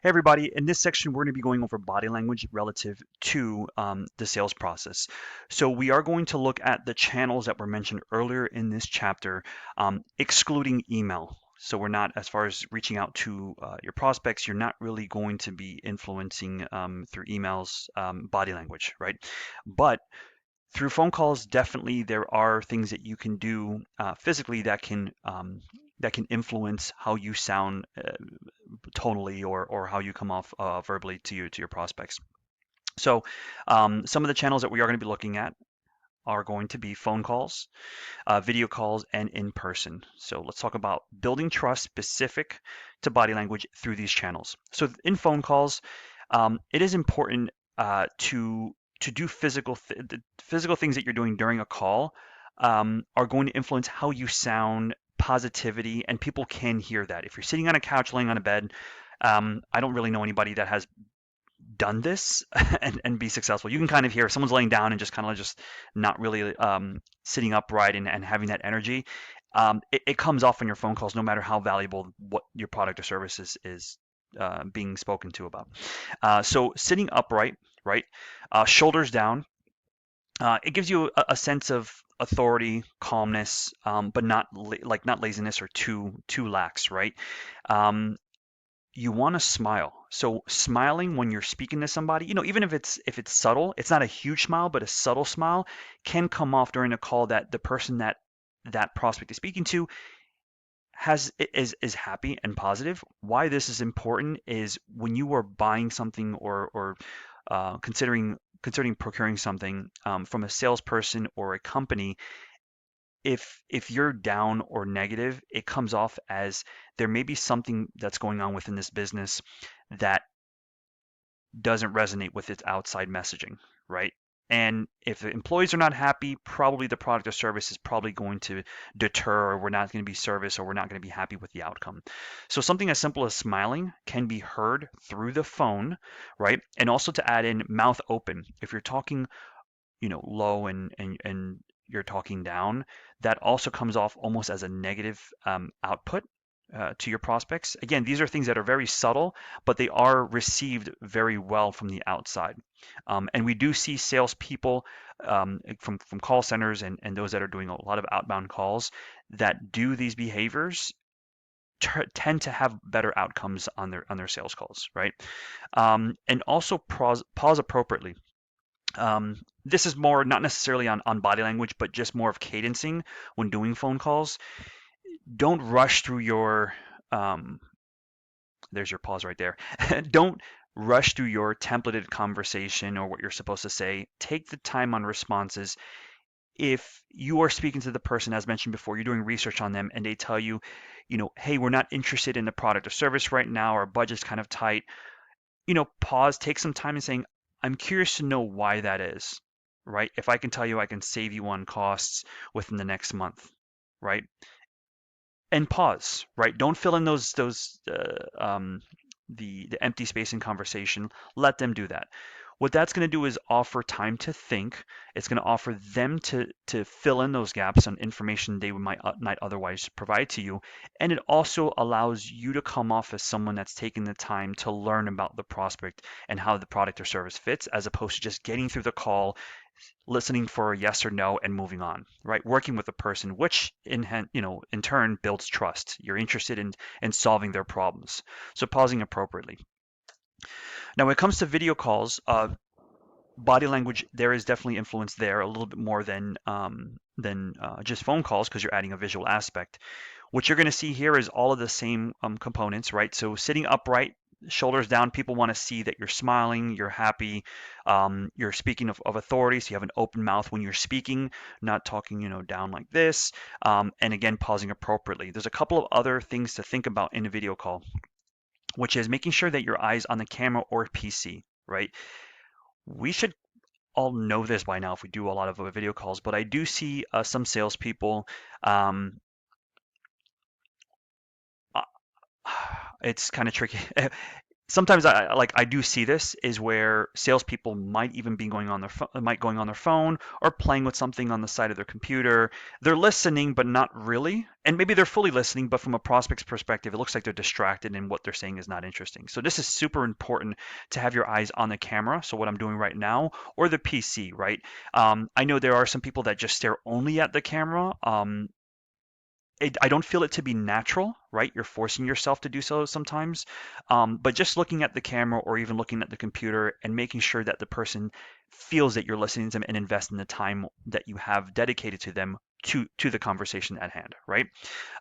Hey everybody, in this section we're going to be going over body language relative to the sales process. So we are going to look at the channels that were mentioned earlier in this chapter, excluding email. So we're not, as far as reaching out to your prospects, you're not really going to be influencing through emails body language, right? But through phone calls, definitely there are things that you can do physically that can influence how you sound tonally or how you come off verbally to your prospects. So some of the channels that we are going to be looking at are going to be phone calls, video calls, and in person. So let's talk about building trust specific to body language through these channels. So in phone calls, it is important to do the physical things that you're doing during a call are going to influence how you sound, positivity, and people can hear that. If you're sitting on a couch, laying on a bed, I don't really know anybody that has done this and be successful. You can kind of hear if someone's laying down and just kind of just not really sitting upright and having that energy. It comes off on your phone calls, no matter how valuable what your product or service is being spoken to about. So sitting upright, right, shoulders down, it gives you a sense of authority, calmness, but not like not laziness or too lax, right? Um, you want to smile. So smiling when you're speaking to somebody, even if it's subtle, it's not a huge smile, but a subtle smile can come off during a call that the person that prospect is speaking to is happy and positive. Why this is important is when you are buying something or considering procuring something from a salesperson or a company, if you're down or negative, it comes off as there may be something that's going on within this business that doesn't resonate with its outside messaging, right? And if the employees are not happy, probably the product or service is probably going to deter, or we're not going to be service, or we're not going to be happy with the outcome. So something as simple as smiling can be heard through the phone, right? And also to add in mouth open. If you're talking, low and you're talking down, that also comes off almost as a negative output to your prospects. Again, these are things that are very subtle, but they are received very well from the outside. And we do see salespeople from call centers and those that are doing a lot of outbound calls that do these behaviors tend to have better outcomes on their sales calls, right? And also pause appropriately. This is more not necessarily on body language, but just more of cadencing when doing phone calls. Don't rush through your there's your pause right there. Don't rush through your templated conversation or what you're supposed to say. Take the time on responses. If you are speaking to the person, as mentioned before, you're doing research on them and they tell you, hey, we're not interested in the product or service right now, our budget's kind of tight, pause, take some time and saying, I'm curious to know why that is, right? If I can tell you I can save you on costs within the next month, right? And pause, right? Don't fill in the empty space in conversation. Let them do that. What that's going to do is offer time to think. It's going to offer them to fill in those gaps on information they might not otherwise provide to you, and it also allows you to come off as someone that's taking the time to learn about the prospect and how the product or service fits, as opposed to just getting through the call, listening for a yes or no and moving on, right? Working with a person, which in turn builds trust. You're interested in solving their problems. So pausing appropriately. Now, when it comes to video calls, body language, there is definitely influence there a little bit more than just phone calls, because you're adding a visual aspect. What you're going to see here is all of the same components, right? So sitting upright, shoulders down, people want to see that you're smiling, you're happy, you're speaking of authority, so you have an open mouth when you're speaking, not talking, down like this, and again, pausing appropriately. There's a couple of other things to think about in a video call, which is making sure that your eyes on the camera or PC, right? We should all know this by now if we do a lot of video calls, but I do see some salespeople. Um, uh, it's kind of tricky. sometimes I do see this is where salespeople might even be going on their going on their phone or playing with something on the side of their computer. They're listening, but not really, and maybe they're fully listening, but from a prospect's perspective, it looks like they're distracted and what they're saying is not interesting. So this is super important to have your eyes on the camera. So what I'm doing right now, or the PC, right? I know there are some people that just stare only at the camera. I don't feel it to be natural, right? You're forcing yourself to do so sometimes. But just looking at the camera or even looking at the computer and making sure that the person feels that you're listening to them and invest in the time that you have dedicated to them to the conversation at hand, right?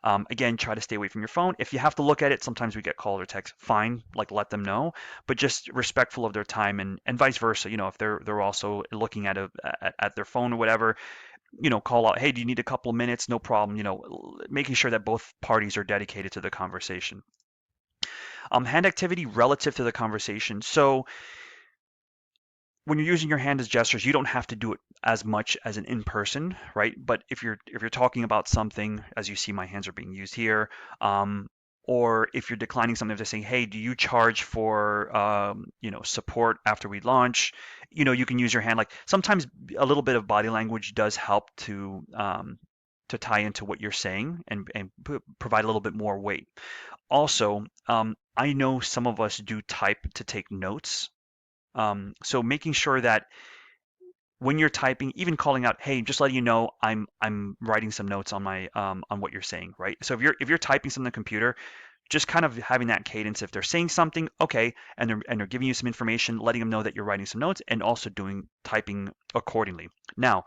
Again, try to stay away from your phone. If you have to look at it, sometimes we get called or text, fine, like let them know, but just respectful of their time and vice versa. You know, if they're also looking at their phone or whatever, call out, hey, do you need a couple of minutes? No problem. Making sure that both parties are dedicated to the conversation. Hand activity relative to the conversation. So when you're using your hand as gestures, you don't have to do it as much as an in-person, right? But if you're talking about something, as you see, my hands are being used here, or if you're declining something, if they're saying, "Hey, do you charge for support after we launch?" You can use your hand. Like sometimes a little bit of body language does help to tie into what you're saying and provide a little bit more weight. Also, I know some of us do type to take notes, so making sure that when you're typing, even calling out, "Hey, just letting you know, I'm writing some notes on my on what you're saying," right? So if you're typing something on the computer, just kind of having that cadence. If they're saying something, okay, and they're giving you some information, letting them know that you're writing some notes, and also doing typing accordingly. Now,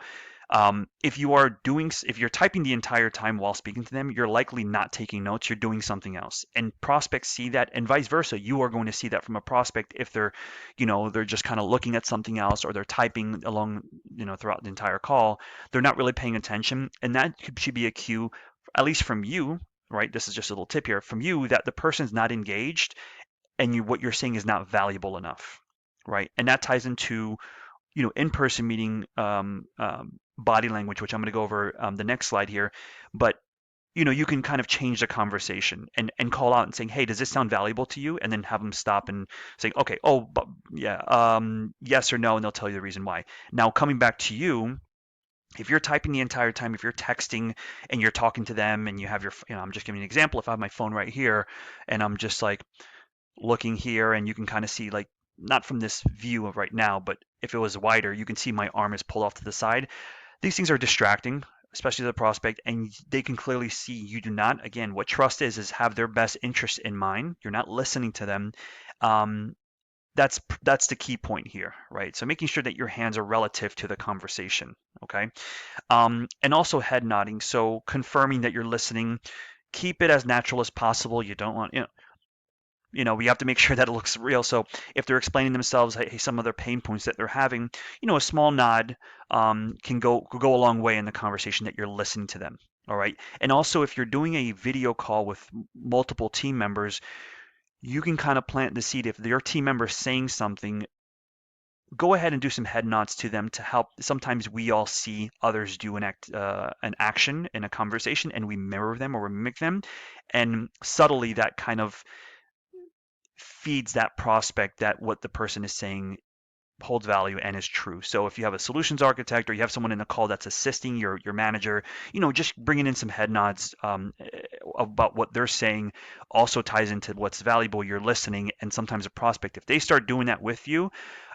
if you're typing the entire time while speaking to them, you're likely not taking notes. You're doing something else, and prospects see that, and vice versa. You are going to see that from a prospect if they're just kind of looking at something else or they're typing along, throughout the entire call. They're not really paying attention, and that should be a cue, at least from you. Right, this is just a little tip here from you that the person's not engaged and what you're saying is not valuable enough, right? And that ties into in-person meeting body language, which I'm going to go over the next slide here. But you can kind of change the conversation and call out and saying, "Hey, does this sound valuable to you?" And then have them stop and say, "Okay, oh, but yeah, yes or no," and they'll tell you the reason why. Now, coming back to you. If you're typing the entire time, if you're texting and you're talking to them and you have I'm just giving you an example. If I have my phone right here and I'm just like looking here and you can kind of see like not from this view of right now, but if it was wider, you can see my arm is pulled off to the side. These things are distracting, especially to the prospect, and they can clearly see you do not. Again, what trust is have their best interest in mind. You're not listening to them. Um, that's the key point here, right? So making sure that your hands are relative to the conversation, okay? And also head nodding. So confirming that you're listening. Keep it as natural as possible. You don't want, we have to make sure that it looks real. So if they're explaining themselves, hey, some of their pain points that they're having, a small nod can go a long way in the conversation that you're listening to them. All right. And also, if you're doing a video call with multiple team members, you can kind of plant the seed. If your team member is saying something, go ahead and do some head nods to them to help. Sometimes we all see others do an action in a conversation, and we mirror them or we mimic them, and subtly that kind of feeds that prospect that what the person is saying holds value and is true. So if you have a solutions architect or you have someone in the call that's assisting your manager, just bringing in some head nods about what they're saying also ties into what's valuable. You're listening, and sometimes a prospect, if they start doing that with you,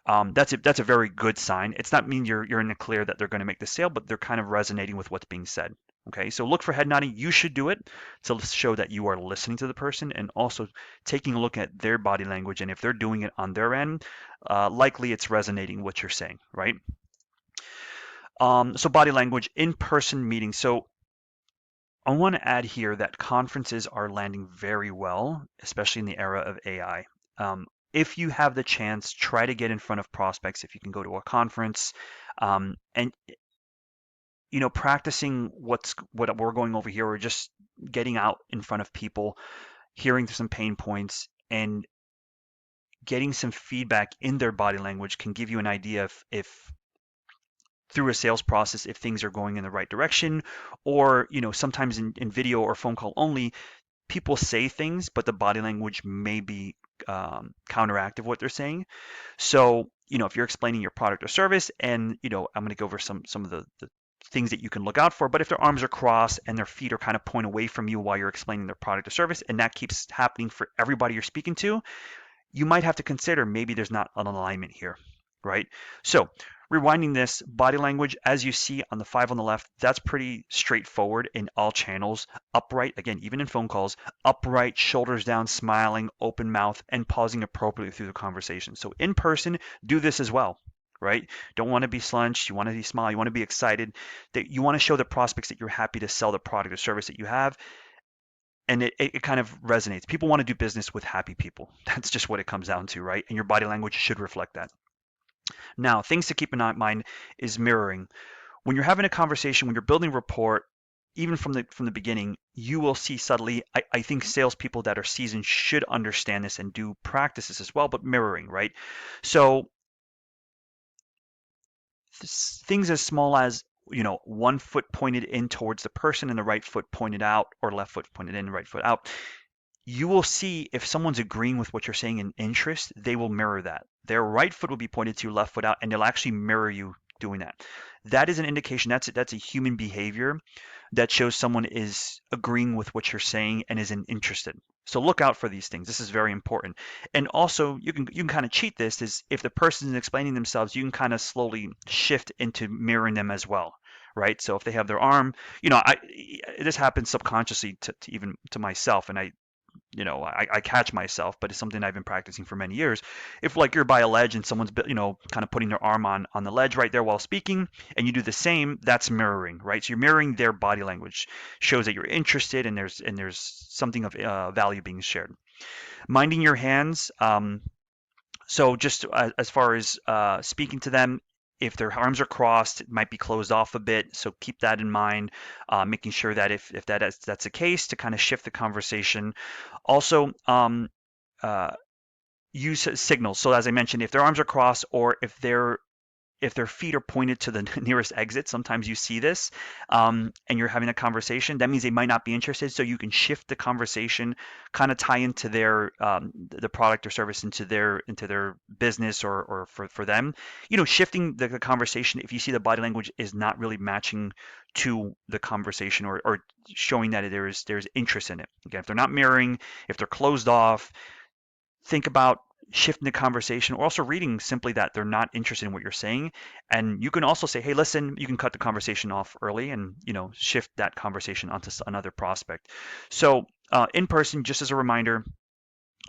that's a very good sign. It's not mean you're in the clear that they're going to make the sale, but they're kind of resonating with what's being said. Okay, so look for head nodding. You should do it to show that you are listening to the person and also taking a look at their body language. And if they're doing it on their end, likely it's resonating what you're saying, right? So body language, in-person meetings. So I want to add here that conferences are landing very well, especially in the era of AI. If you have the chance, try to get in front of prospects if you can go to a conference, and practicing what we're going over here, or just getting out in front of people, hearing some pain points, and getting some feedback in their body language can give you an idea if through a sales process if things are going in the right direction, or sometimes in video or phone call only, people say things, but the body language may be counteractive what they're saying. So, if you're explaining your product or service, and I'm going to go over some of the things that you can look out for. But if their arms are crossed and their feet are kind of point away from you while you're explaining their product or service, and that keeps happening for everybody you're speaking to, you might have to consider maybe there's not an alignment here, right? So rewinding this, body language, as you see on the 5 on the left, that's pretty straightforward in all channels. Upright, again, even in phone calls, upright, shoulders down, smiling, open mouth, and pausing appropriately through the conversation. So in person, do this as well. Right? Don't want to be slunched. You want to be smile. You want to be excited. That you want to show the prospects that you're happy to sell the product or service that you have, and it kind of resonates. People want to do business with happy people. That's just what it comes down to, right? And your body language should reflect that. Now, things to keep in mind is mirroring. When you're having a conversation, when you're building rapport, even from the beginning, you will see subtly. I think salespeople that are seasoned should understand this and do practice this as well, but mirroring, right? So things as small as one foot pointed in towards the person and the right foot pointed out, or left foot pointed in, right foot out. You will see if someone's agreeing with what you're saying in interest, they will mirror that. Their right foot will be pointed to, left foot out, and they'll actually mirror you doing that. That is an indication. That's a human behavior that shows someone is agreeing with what you're saying and is interested. So look out for these things. This is very important. And also, you can kind of cheat this. Is if the person is explaining themselves, you can kind of slowly shift into mirroring them as well, right? So if they have their arm, this happens subconsciously to even to myself, and I catch myself, but it's something I've been practicing for many years. If like you're by a ledge and someone's kind of putting their arm on the ledge right there while speaking, and you do the same, that's mirroring, right? So you're mirroring their body language, shows that you're interested, and there's something of value being shared. Minding your hands. So just as far as speaking to them, if their arms are crossed, it might be closed off a bit. So keep that in mind, making sure that if that's the case, to kind of shift the conversation. Also, uh, use signals. So as I mentioned, if their arms are crossed, or if their feet are pointed to the nearest exit, sometimes you see this, and you're having a conversation, that means they might not be interested. So you can shift the conversation, kind of tie into their the product or service into their business, or for them. Shifting the conversation if you see the body language is not really matching to the conversation, or showing that there's interest in it. Again, if they're not mirroring, if they're closed off, think about shifting the conversation, or also reading simply that they're not interested in what you're saying. And you can also say, hey, listen, you can cut the conversation off early, and shift that conversation onto another prospect. So in person, just as a reminder,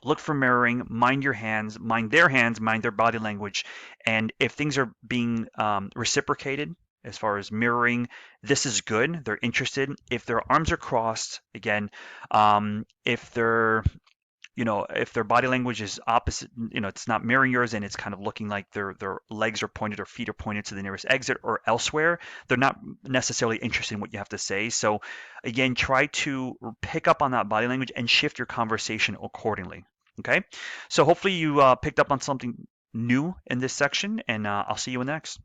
look for mirroring, mind your hands, mind their body language. And if things are being reciprocated as far as mirroring, this is good. They're interested. If their arms are crossed, again, if if their body language is opposite, it's not mirroring yours, and it's kind of looking like their legs are pointed or feet are pointed to the nearest exit or elsewhere, they're not necessarily interested in what you have to say. So again, try to pick up on that body language and shift your conversation accordingly. Okay, so hopefully you picked up on something new in this section, and I'll see you in the next.